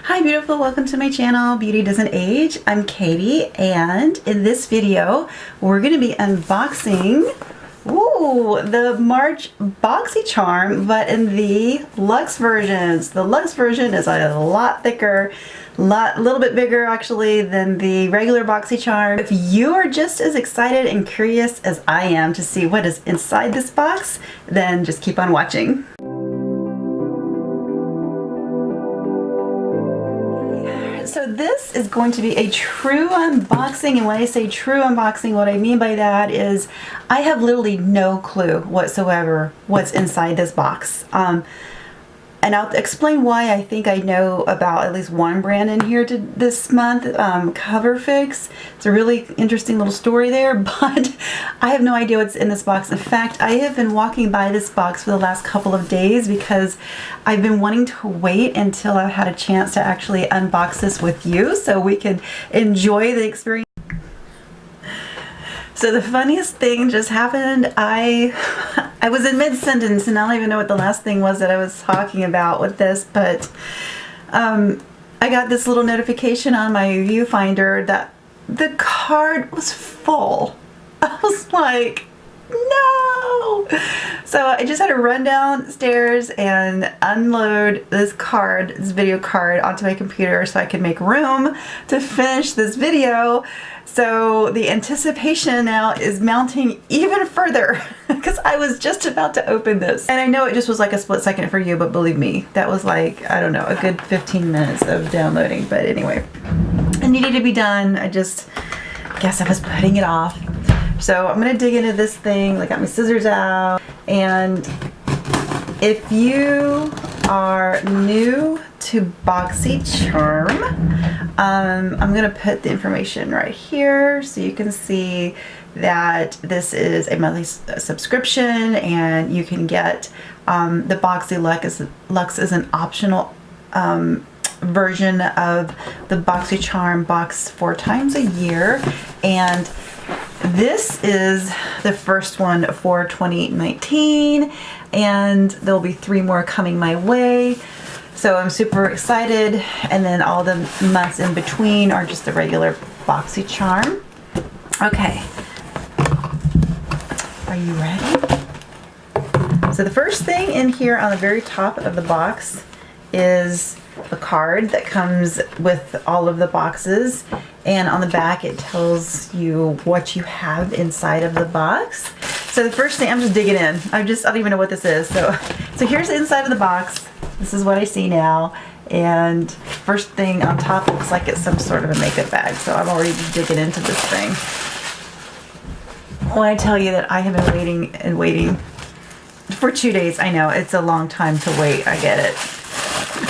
Hi beautiful, welcome to my channel, Beauty Doesn't Age. I'm Katie, and in this video we're going to be unboxing the March Boxycharm, but in the luxe versions. The luxe version is a lot thicker, a little bit bigger actually than the regular Boxycharm. If you are just as excited and curious as I am to see what is inside this box, then just keep on watching. So this is going to be a true unboxing, and when I say true unboxing, what I mean by that is I have literally no clue whatsoever what's inside this box. And I'll explain why I think I know about at least one brand in here this month, Cover Fix. It's a really interesting little story there, but I have no idea what's in this box. In fact, I have been walking by this box for the last couple of days because I've been wanting to wait until I've had a chance to actually unbox this with you so we can enjoy the experience. So the funniest thing just happened. I was in mid-sentence and I don't even know what the last thing was that I was talking about with this, but I got this little notification on my viewfinder that the card was full. I was like, no! So I just had to run downstairs and unload this card, this video card, onto my computer so I could make room to finish this video. So the anticipation now is mounting even further because I was just about to open this. And I know it just was like a split second for you, but believe me, that was like, I don't know, a good 15 minutes of downloading. But anyway, it needed to be done. I guess I was putting it off. So I'm gonna dig into this thing. I got my scissors out. And if you are new to Boxycharm, I'm gonna put the information right here so you can see that this is a monthly subscription, and you can get the Boxyluxe is an optional version of the Boxycharm box 4 times a year, and this is the first one for 2019, and there'll be 3 more coming my way. So I'm super excited, and then all the months in between are just the regular Boxycharm. Okay, are you ready? So the first thing in here on the very top of the box is a card that comes with all of the boxes, and on the back it tells you what you have inside of the box. So the first thing, I'm just digging in. I don't even know what this is. So here's the inside of the box. This is what I see now, and first thing on top looks like it's some sort of a makeup bag, so I'm already digging into this thing. When I tell you that I have been waiting and waiting for 2 days, I know it's a long time to wait, I get it.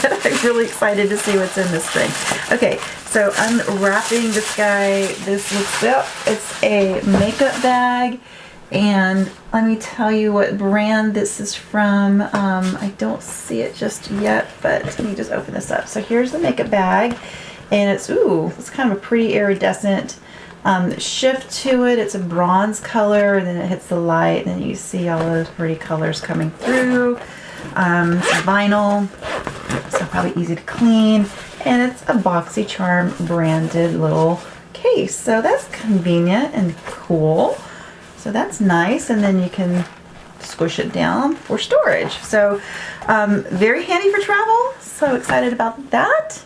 But I'm really excited to see what's in this thing. Okay, so unwrapping this guy, this looks, it's a makeup bag. And let me tell you what brand this is from. I don't see it just yet, but let me just open this up. So here's the makeup bag, and it's kind of a pretty iridescent shift to it. It's a bronze color, and then it hits the light, and then you see all those pretty colors coming through. It's vinyl, so probably easy to clean, and it's a Boxycharm branded little case. So that's convenient and cool. So that's nice, and then you can squish it down for storage. So very handy for travel, so excited about that.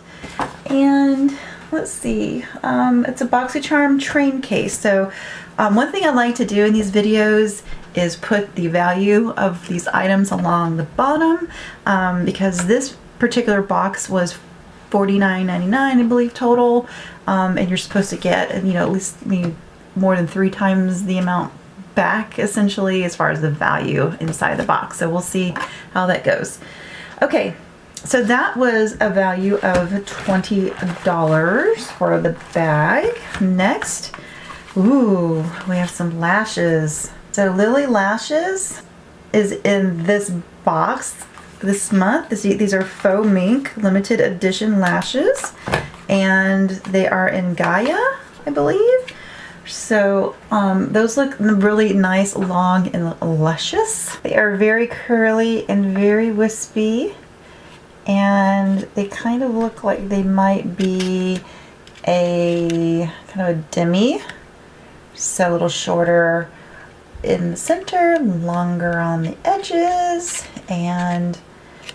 And let's see, it's a Boxycharm train case. So one thing I like to do in these videos is put the value of these items along the bottom, because this particular box was $49.99, I believe, total, and you're supposed to get, at least more than 3 times the amount back, essentially, as far as the value inside the box. So we'll see how that goes. Okay, so that was a value of $20 for the bag. Next, we have some lashes. So Lily Lashes is in this box this month. These are faux mink limited edition lashes, and they are in Gaia, I believe. So those look really nice, long and luscious. They are very curly and very wispy, and they kind of look like they might be a kind of a demi, so a little shorter in the center, longer on the edges, and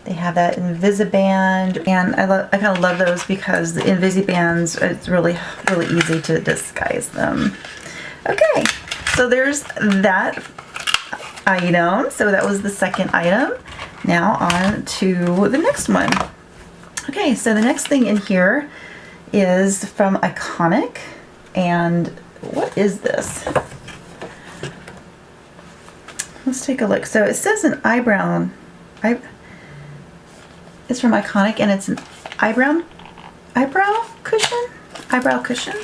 they have that Invisiband, and I kind of love those because the Invisibands, it's really easy to disguise them. Okay, so there's that item. So that was the second item. Now on to the next one. Okay, so the next thing in here is from Iconic, and what is this? Let's take a look. So it says an eyebrow. It's from Iconic, and it's an eyebrow cushion. Eyebrow cushion.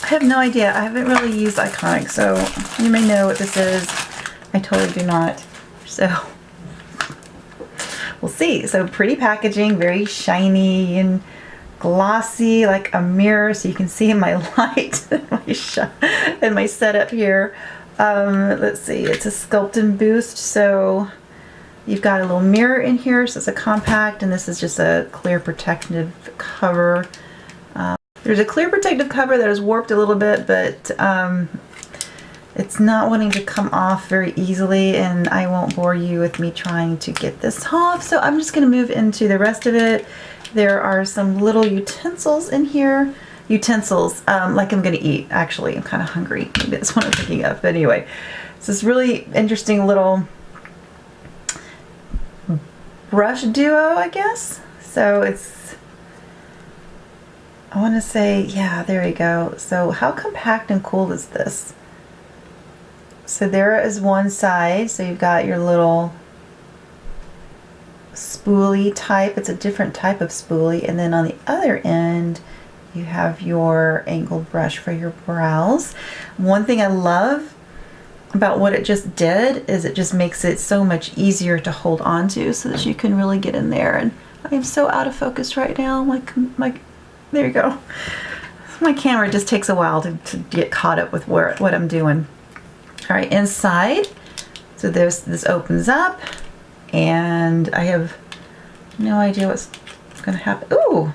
I have no idea. I haven't really used Iconic, so you may know what this is. I totally do not. So we'll see. So pretty packaging, very shiny and glossy, like a mirror, so you can see in my light and my setup here. Let's see, it's a Sculpt and Boost, so you've got a little mirror in here, so it's a compact, and this is just a clear protective cover. There's a clear protective cover that is warped a little bit, but it's not wanting to come off very easily, and I won't bore you with me trying to get this off, so I'm just going to move into the rest of it. There are some little utensils in here. Utensils, like I'm going to eat, actually. I'm kind of hungry. Maybe that's what I'm thinking of. But anyway, it's this really interesting little brush duo, I guess. So it's, I want to say, yeah, there you go. So how compact and cool is this? So there is one side. So you've got your little spoolie type. It's a different type of spoolie. And then on the other end, you have your angled brush for your brows. One thing I love about what it just did is it just makes it so much easier to hold on to, so that you can really get in there. And I am so out of focus right now. Like, there you go. My camera just takes a while to get caught up with what I'm doing. All right, inside. So this opens up, and I have no idea what's going to happen. Ooh.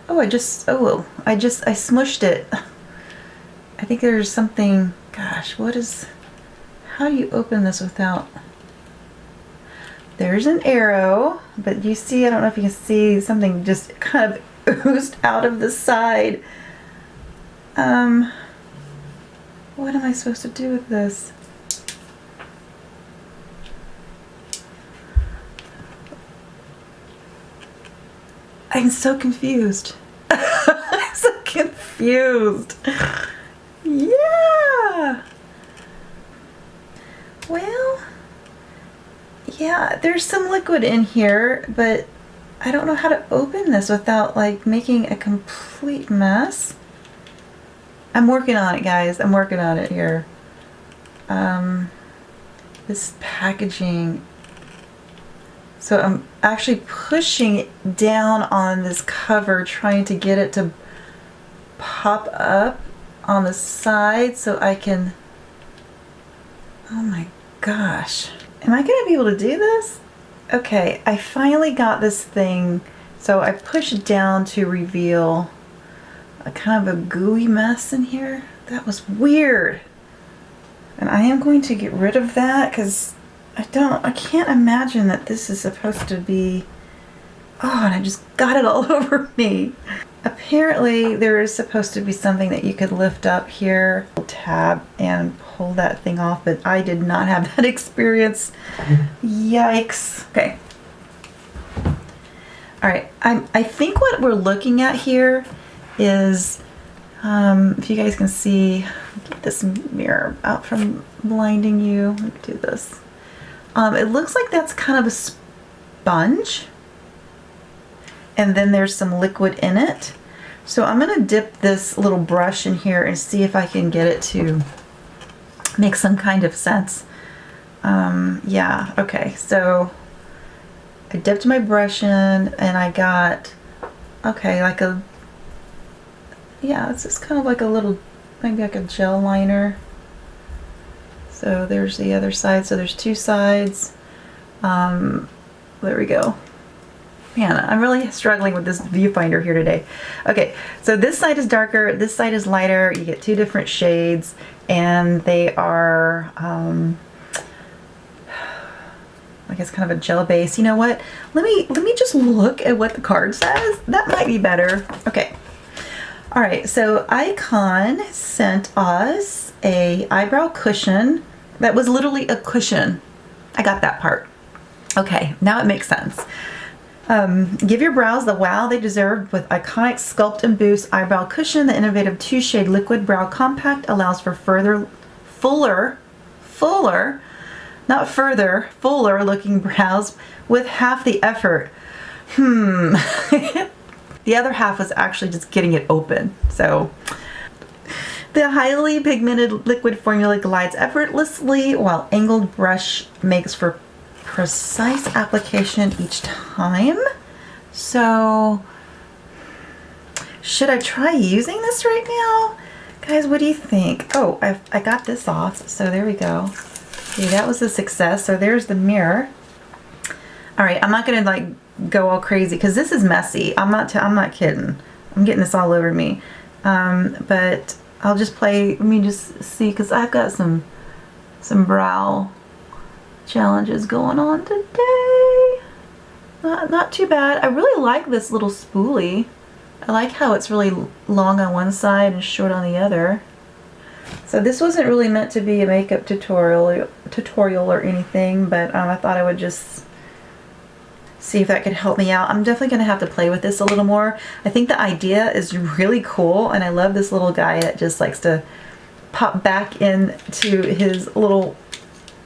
Oh, I smushed it. I think there's something, gosh, how do you open this without, there's an arrow, but you see, I don't know if you can see, something just kind of oozed out of the side. What am I supposed to do with this? I'm so confused. I'm so confused. Yeah. Well, yeah, there's some liquid in here, but I don't know how to open this without like making a complete mess. I'm working on it, guys. I'm working on it here. This packaging. So I'm actually pushing down on this cover, trying to get it to pop up on the side so I can, oh my gosh. Am I gonna be able to do this? Okay, I finally got this thing. So I pushed down to reveal a kind of a gooey mess in here. That was weird. And I am going to get rid of that because I can't imagine that this is supposed to be, oh, and I just got it all over me. Apparently there is supposed to be something that you could lift up here, tab, and pull that thing off, but I did not have that experience. Yikes. Okay. All right, I think what we're looking at here is, if you guys can see, get this mirror out from blinding you. Let me do this. It looks like that's kind of a sponge, and then there's some liquid in it. So I'm gonna dip this little brush in here and see if I can get it to make some kind of sense. Yeah, okay, so I dipped my brush in and I got, okay, like a, yeah, it's just kind of like a little, maybe like a gel liner. So there's the other side. So there's two sides. There we go. Man, I'm really struggling with this viewfinder here today. Okay, so this side is darker, this side is lighter. You get two different shades, and they are, I guess, kind of a gel base. You know what? Let me just look at what the card says. That might be better. Okay. All right, so Icon sent us a eyebrow cushion that was literally a cushion. I got that part. Okay, now it makes sense. Give your brows the wow they deserve with iconic Sculpt and Boost eyebrow cushion. The innovative 2-shade liquid brow compact allows for fuller looking brows with half the effort. The other half was actually just getting it open. So the highly pigmented liquid formula glides effortlessly, while angled brush makes for precise application each time. So should I try using this right now? Guys, what do you think? Oh, I got this off, so there we go. Okay, that was a success. So there's the mirror. All right, I'm not gonna like go all crazy because this is messy. I'm not kidding. I'm getting this all over me. But I'll just play. Let me just see, because I've got some brow challenges going on today. Not too bad. I really like this little spoolie. I like how it's really long on one side and short on the other. So this wasn't really meant to be a makeup tutorial or anything, but I thought I would just see if that could help me out. I'm definitely going to have to play with this a little more. I think the idea is really cool, and I love this little guy that just likes to pop back into his little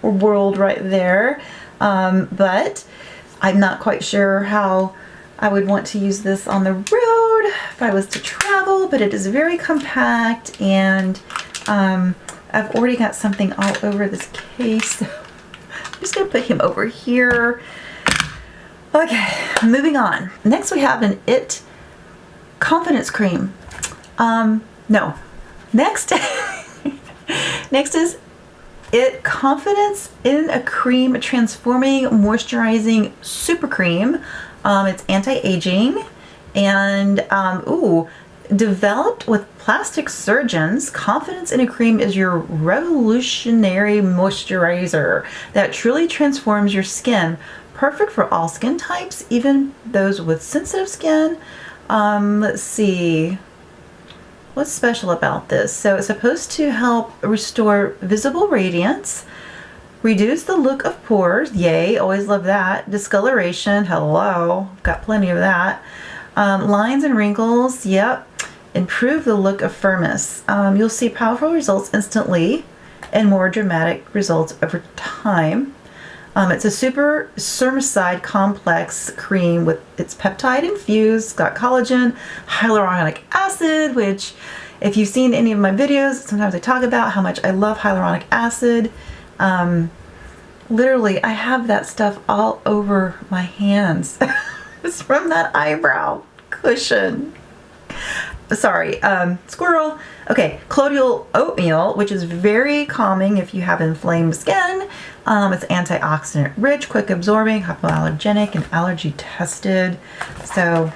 world right there. But I'm not quite sure how I would want to use this on the road if I was to travel, but it is very compact, and I've already got something all over this case. I'm just gonna put him over here. Okay, moving on. Next we have an IT Confidence Cream. No. Next is IT Confidence in a Cream Transforming Moisturizing Super Cream. It's anti-aging, and developed with plastic surgeons, Confidence in a Cream is your revolutionary moisturizer that truly transforms your skin. Perfect for all skin types, even those with sensitive skin. Let's see. What's special about this? So it's supposed to help restore visible radiance, reduce the look of pores, yay, always love that. Discoloration, hello, got plenty of that. Lines and wrinkles, yep. Improve the look of firmness. You'll see powerful results instantly and more dramatic results over time. It's a super spermicide complex cream with its peptide infused, got collagen, hyaluronic acid, which if you've seen any of my videos, sometimes I talk about how much I love hyaluronic acid. Literally, I have that stuff all over my hands. It's from that eyebrow cushion. Sorry, squirrel. Okay, colloidal oatmeal, which is very calming if you have inflamed skin. It's antioxidant rich, quick absorbing, hypoallergenic, and allergy tested. So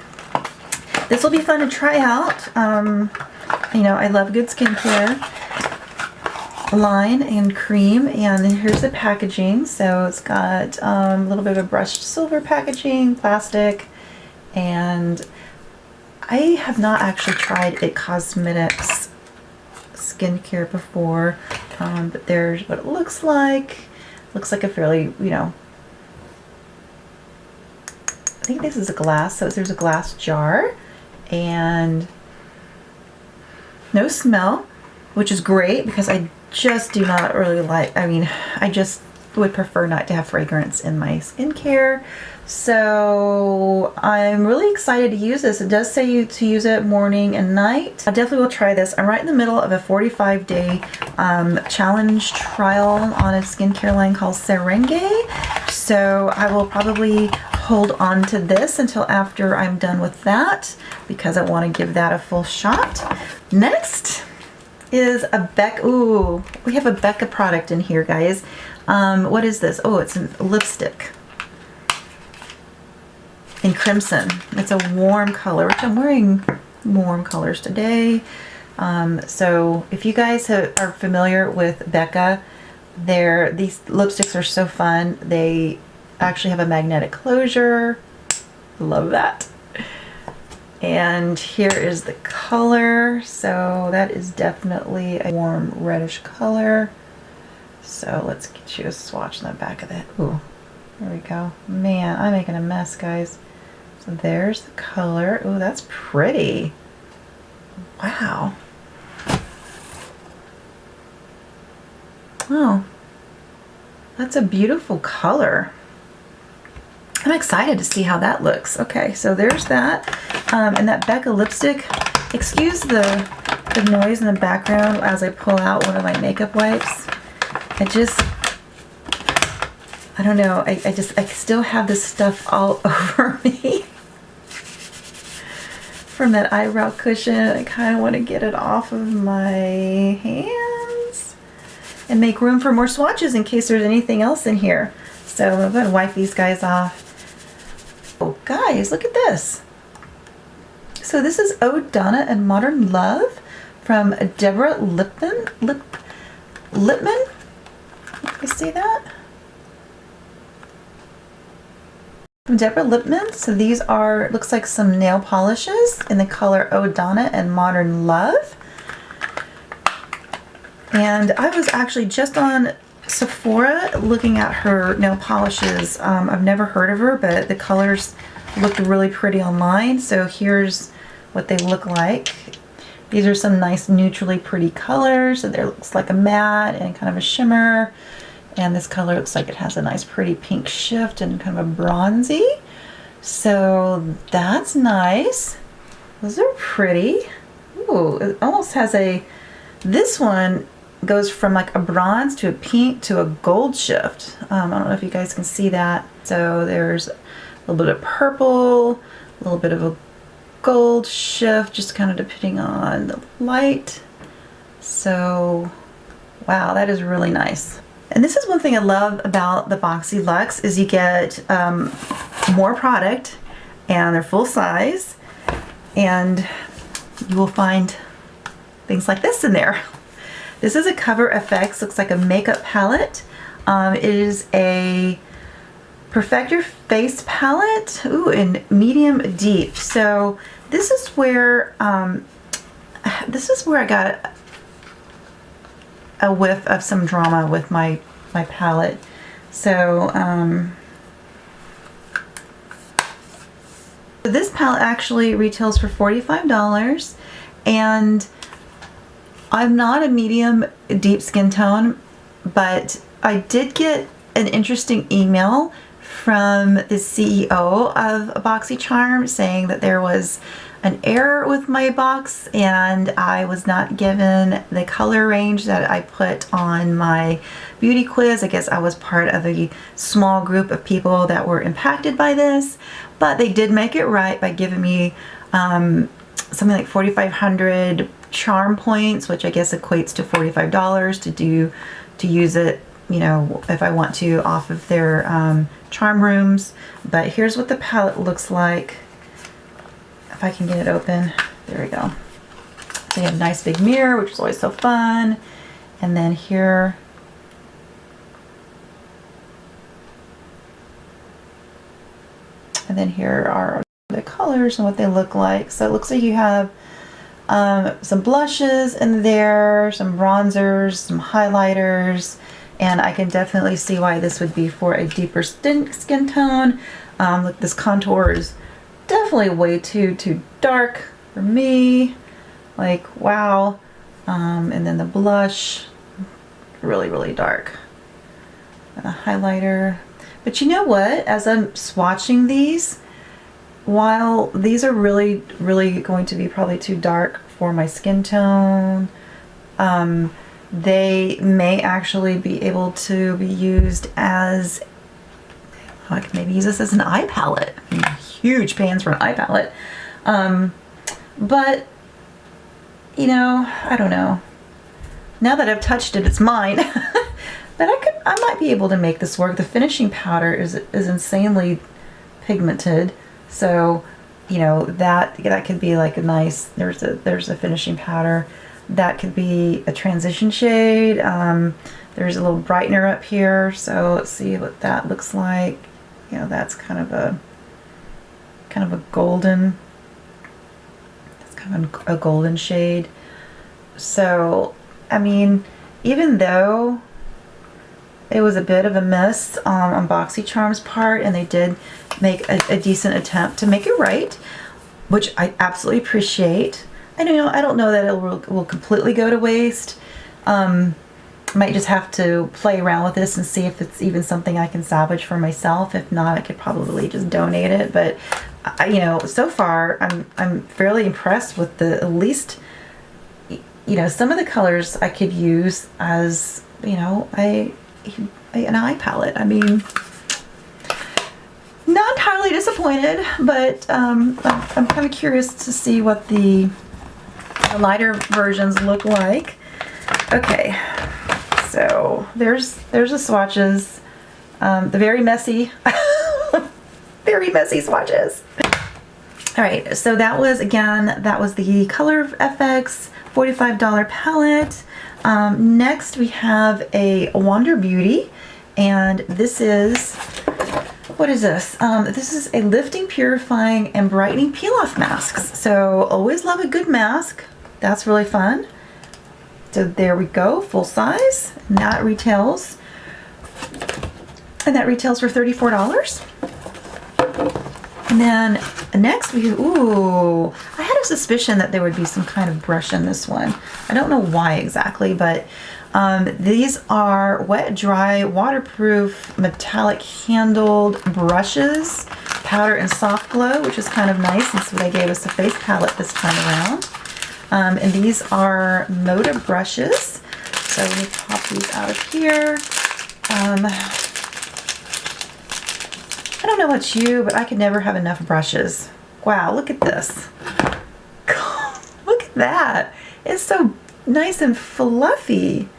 this will be fun to try out. You know, I love good skincare. Line and cream, and then here's the packaging. So it's got a little bit of a brushed silver packaging, plastic, and I have not actually tried IT Cosmetics skincare before, but there's what it looks like. Looks like a fairly, you know, I think this is a glass, so there's a glass jar, and no smell, which is great because I just do not really like, I mean, I just would prefer not to have fragrance in my skincare. So I'm really excited to use this. It does say to use it morning and night. I definitely will try this. I'm right in the middle of a 45-day challenge trial on a skincare line called Serenge. So I will probably hold on to this until after I'm done with that because I want to give that a full shot. Next is a Becca. Ooh, we have a Becca product in here, guys. What is this? Oh, it's a lipstick in crimson. It's a warm color, which I'm wearing warm colors today. So if you guys are familiar with Becca, these lipsticks are so fun. They actually have a magnetic closure. Love that. And here is the color. So that is definitely a warm reddish color. So let's get you a swatch on the back of that. Ooh, there we go. Man, I'm making a mess, guys. So there's the color. Ooh, that's pretty. Wow. Oh, that's a beautiful color. I'm excited to see how that looks. Okay, so there's that. And that Becca lipstick. Excuse the noise in the background as I pull out one of my makeup wipes. I don't know. I still have this stuff all over me from that eyebrow cushion. I kind of want to get it off of my hands and make room for more swatches in case there's anything else in here. So I'm going to wipe these guys off. Oh, guys, look at this. So this is Ode Donna and Modern Love from Deborah Lippmann. Lippmann? You see that? From Deborah Lippmann. So these are, looks like some nail polishes in the color Ode Donna and Modern Love. And I was actually just on Sephora looking at her nail polishes. I've never heard of her, but the colors looked really pretty online. So here's what they look like. These are some nice neutrally pretty colors. And there looks like a matte and kind of a shimmer. And this color looks like it has a nice pretty pink shift and kind of a bronzy. So that's nice. Those are pretty. Ooh, it almost has this one goes from like a bronze to a pink to a gold shift. I don't know if you guys can see that. So there's a little bit of purple, a little bit of a gold shift, just kind of depending on the light. So, wow, that is really nice. And this is one thing I love about the Boxyluxe is you get more product and they're full size, and you will find things like this in there. This is a Cover FX, looks like a makeup palette. It is a Perfect Your Face palette, ooh, in medium deep. So this is where I got a whiff of some drama with my palette. So this palette actually retails for $45, and I'm not a medium deep skin tone, but I did get an interesting email from the CEO of Boxycharm saying that there was an error with my box and I was not given the color range that I put on my beauty quiz. I guess I was part of a small group of people that were impacted by this, but they did make it right by giving me something like 4,500 charm points, which I guess equates to $45 to use it, you know, if I want to, off of their charm rooms. But here's what the palette looks like. If I can get it open, there we go. So you have a nice big mirror, which is always so fun. And then here, are the colors and what they look like. So it looks like you have some blushes in there, some bronzers, some highlighters, and I can definitely see why this would be for a deeper skin tone. Look, this contour is definitely way too dark for me. Like, wow. And then the blush, really dark. And a highlighter. But you know what? As I'm swatching these, while these are really going to be probably too dark for my skin tone, they may actually be able to be used as, I can maybe use this as an eye palette. I mean, huge pans for an eye palette. But, you know, I don't know. now that I've touched it, it's mine. But I might be able to make this work. The finishing powder is insanely pigmented, so you know that could be like a nice. There's a finishing powder that could be a transition shade. There's a little brightener up here, so let's see what that looks like. You know, that's kind of a golden. It's kind of a golden shade. So I mean, even though it was a bit of a miss on Boxycharm's part, and they did make a decent attempt to make it right, which I absolutely appreciate. I don't know that it will completely go to waste. Might just have to play around with this and see if it's even something I can salvage for myself. If not, I could probably just donate it. But you know, so far I'm fairly impressed with at least some of the colors I could use as an eye palette. I mean, not entirely disappointed, but I'm kind of curious to see what the lighter versions look like. Okay, so there's the swatches, the very messy, very messy swatches. All right, so that was the Color FX $45 palette. Next we have a Wander Beauty, and this is, what is this? This is a lifting, purifying, and brightening peel-off masks. So always love a good mask. That's really fun. So there we go, full size. And that retails for $34. And then next I had a suspicion that there would be some kind of brush in this one. I don't know why exactly, but these are wet, dry, waterproof, metallic handled brushes, powder and soft glow, which is kind of nice since they gave us a face palette this time around. And these are Moda brushes. So let me pop these out of here. I don't know about you, but I could never have enough brushes. Wow, look at this. Look at that. It's so nice and fluffy.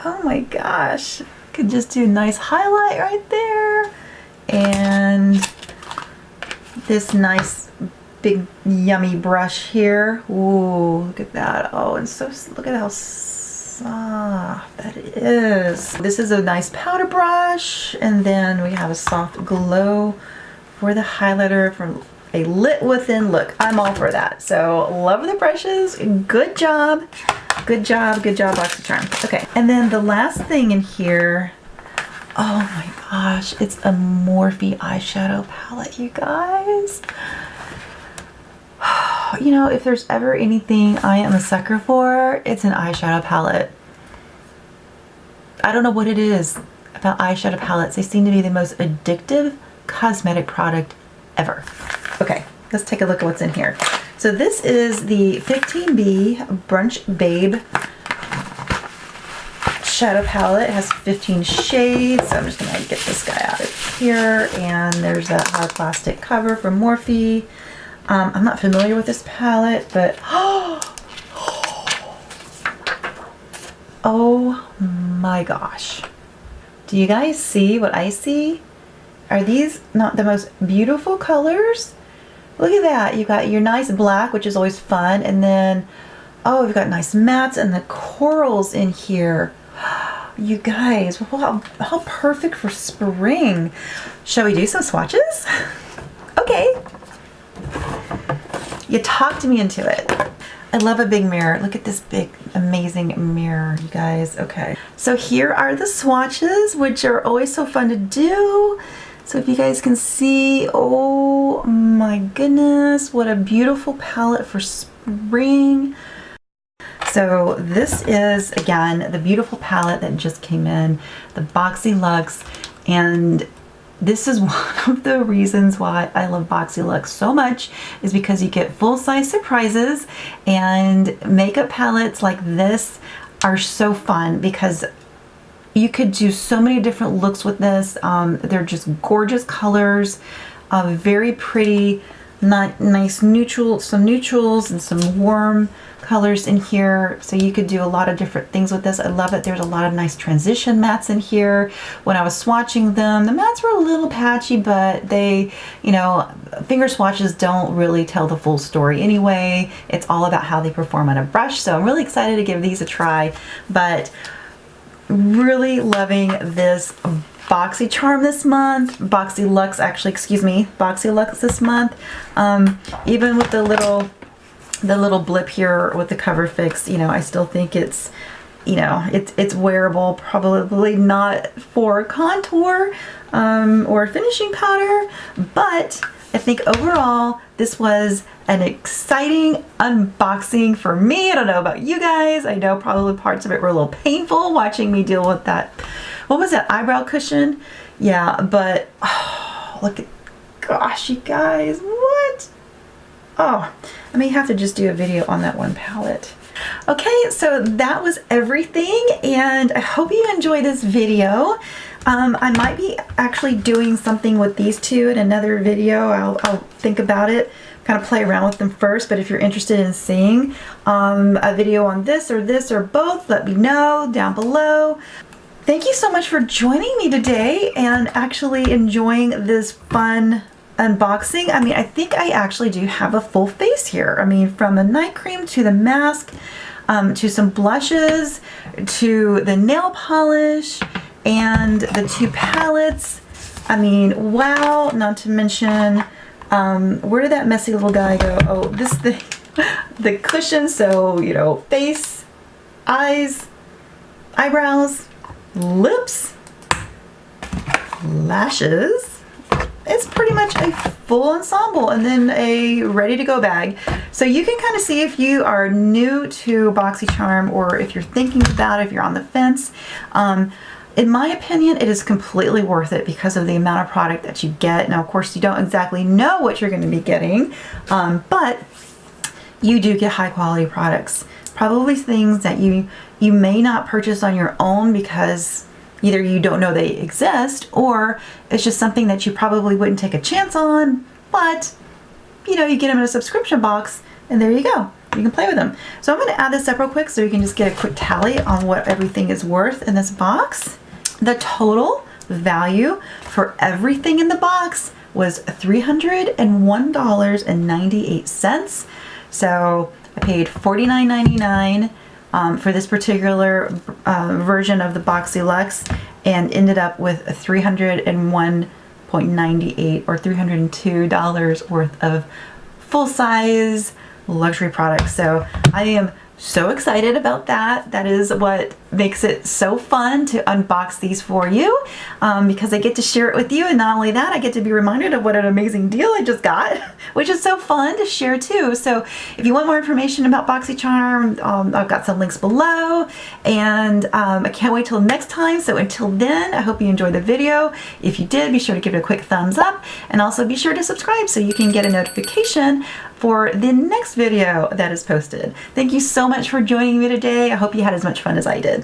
Oh my gosh. Could just do a nice highlight right there. And this nice big yummy brush here. Ooh, look at that. Oh, and so look at how soft that is. This is a nice powder brush, and then we have a soft glow for the highlighter from a lit within look. I'm all for that. So love the brushes. Good job. Good job. Good job, Boxycharm. Okay, and then the last thing in here, oh my gosh, it's a Morphe eyeshadow palette, you guys. You know, if there's ever anything I am a sucker for, it's an eyeshadow palette. I don't know what it is about eyeshadow palettes. They seem to be the most addictive cosmetic product ever. Okay, let's take a look at what's in here. So this is the 15B Brunch Babe shadow palette. It has 15 shades. So I'm just gonna get this guy out of here. And there's that hard plastic cover from Morphe. I'm not familiar with this palette, but oh my gosh. Do you guys see what I see? Are these not the most beautiful colors? Look at that. You've got your nice black, which is always fun, and then, oh, we've got nice mattes and the corals in here. You guys, how perfect for spring. Shall we do some swatches? Okay. You talked me into it. I love a big mirror. Look at this big, amazing mirror, you guys. Okay. So here are the swatches, which are always so fun to do. So if you guys can see, oh my goodness, what a beautiful palette for spring. So this is, again, the beautiful palette that just came in, the Boxyluxe, and this is one of the reasons why I love Boxyluxe so much, is because you get full-size surprises, and makeup palettes like this are so fun because you could do so many different looks with this. They're just gorgeous colors, very pretty, nice neutral, some neutrals and some warm colors in here, so you could do a lot of different things with this. I love it. There's a lot of nice transition mattes in here. When I was swatching them, the mattes were a little patchy, but they, you know, finger swatches don't really tell the full story anyway. It's all about how they perform on a brush, so I'm really excited to give these a try. But really loving this Boxycharm this month, Boxyluxe actually, excuse me, Boxyluxe this month. Even with the little blip here with the cover fix, you know, I still think it's, you know, it's wearable, probably not for contour or finishing powder, but I think overall this was an exciting unboxing for me. I don't know about you guys. I know probably parts of it were a little painful watching me deal with that, what was that, eyebrow cushion? Yeah, but oh, look at, gosh, you guys, what? Oh, I may have to just do a video on that one palette. Okay, so that was everything, and I hope you enjoyed this video. I might be actually doing something with these two in another video. I'll think about it, kind of play around with them first, but if you're interested in seeing a video on this or both, let me know down below. Thank you so much for joining me today and actually enjoying this fun unboxing. I mean, I think I actually do have a full face here. I mean, from the night cream to the mask, to some blushes, to the nail polish, and the two palettes. I mean, wow, not to mention, where did that messy little guy go? Oh, this thing, the cushion, so, you know, face, eyes, eyebrows, lips, lashes. It's pretty much a full ensemble, and then a ready to go bag. So you can kind of see if you are new to Boxycharm or if you're thinking about it, if you're on the fence. In my opinion, it is completely worth it because of the amount of product that you get. Now, of course, you don't exactly know what you're going to be getting, but you do get high quality products. Probably things that you may not purchase on your own because either you don't know they exist, or it's just something that you probably wouldn't take a chance on, but you know, you get them in a subscription box and there you go. You can play with them. So I'm going to add this up real quick so you can just get a quick tally on what everything is worth in this box. The total value for everything in the box was $301.98. So I paid $49.99 for this particular version of the Boxyluxe and ended up with $301.98 or $302 worth of full-size luxury products. So I am so excited about that. That is what makes it so fun to unbox these for you, because I get to share it with you, and not only that, I get to be reminded of what an amazing deal I just got, which is so fun to share too. So if you want more information about Boxycharm, I've got some links below, and I can't wait till next time. So until then, I hope you enjoyed the video. If you did, be sure to give it a quick thumbs up, and also be sure to subscribe so you can get a notification for the next video that is posted. Thank you so much for joining me today. I hope you had as much fun as I did.